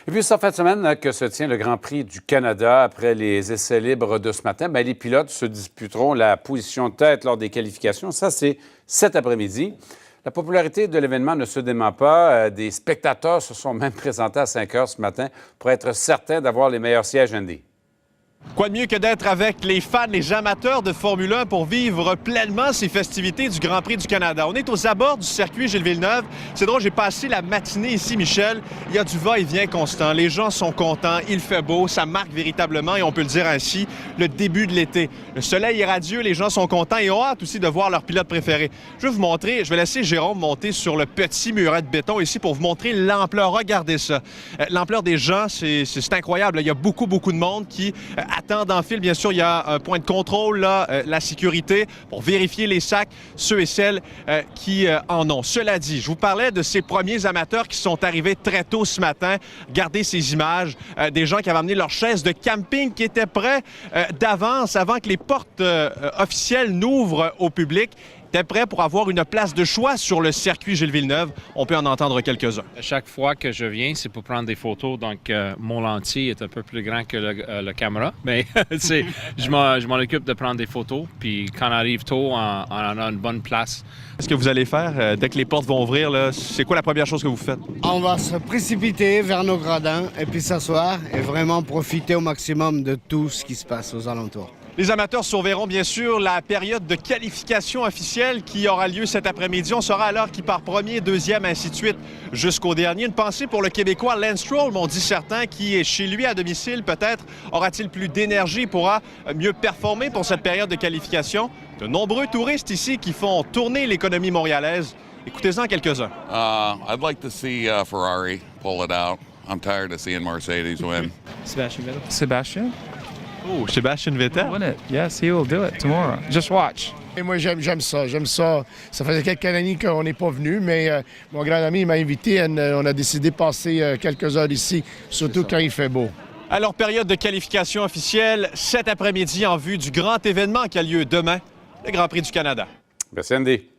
Et puis, c'est en fin de semaine que se tient le Grand Prix du Canada. Après les essais libres de ce matin, les pilotes se disputeront la position de tête lors des qualifications. Ça, c'est cet après-midi. La popularité de l'événement ne se dément pas. Des spectateurs se sont même présentés à 5 heures ce matin pour être certains d'avoir les meilleurs sièges Indy. Quoi de mieux que d'être avec les fans, les amateurs de Formule 1 pour vivre pleinement ces festivités du Grand Prix du Canada. On est aux abords du circuit Gilles Villeneuve. C'est drôle, j'ai passé la matinée ici, Michel. Il y a du va-et-vient constant. Les gens sont contents, il fait beau. Ça marque véritablement, et on peut le dire ainsi, le début de l'été. Le soleil est radieux, les gens sont contents et ont hâte aussi de voir leur pilote préféré. Je vais vous montrer, je vais laisser Jérôme monter sur le petit muret de béton ici pour vous montrer l'ampleur. Regardez ça. L'ampleur des gens, c'est incroyable. Il y a beaucoup de monde qui attendent en file. Bien sûr, il y a un point de contrôle, là, la sécurité, pour vérifier les sacs, ceux et celles qui en ont. Cela dit, je vous parlais de ces premiers amateurs qui sont arrivés très tôt ce matin. Regardez ces images, des gens qui avaient amené leurs chaises de camping qui étaient prêts d'avance, avant que les portes officielles n'ouvrent au public. T'es prêt pour avoir une place de choix sur le circuit Gilles Villeneuve. On peut en entendre quelques-uns. Chaque fois que je viens, c'est pour prendre des photos. Donc, mon lentille est un peu plus grand que la caméra. Mais je m'en occupe de prendre des photos. Puis quand on arrive tôt, on a une bonne place. Qu'est-ce que vous allez faire dès que les portes vont ouvrir? C'est quoi la première chose que vous faites? On va se précipiter vers nos gradins et puis s'asseoir et vraiment profiter au maximum de tout ce qui se passe aux alentours. Les amateurs surveilleront bien sûr la période de qualification officielle qui aura lieu cet après-midi. On saura alors qui part premier, deuxième, ainsi de suite jusqu'au dernier. Une pensée pour le Québécois Lance Stroll, m'ont dit certains, qui est chez lui à domicile. Peut-être aura-t-il plus d'énergie, pourra mieux performer pour cette période de qualification. De nombreux touristes ici qui font tourner l'économie montréalaise. Écoutez-en quelques-uns. I'd like to see Ferrari pull it out. I'm tired of seeing Mercedes win. Sebastian? Oh, Sébastien Vettel. Win it. Yes, he will do it tomorrow. Just watch. Et moi, j'aime ça. Ça faisait quelques années qu'on n'est pas venu, mais mon grand ami m'a invité. On a décidé de passer quelques heures ici, surtout quand il fait beau. Alors, période de qualification officielle cet après-midi en vue du grand événement qui a lieu demain, le Grand Prix du Canada. Merci, Andy.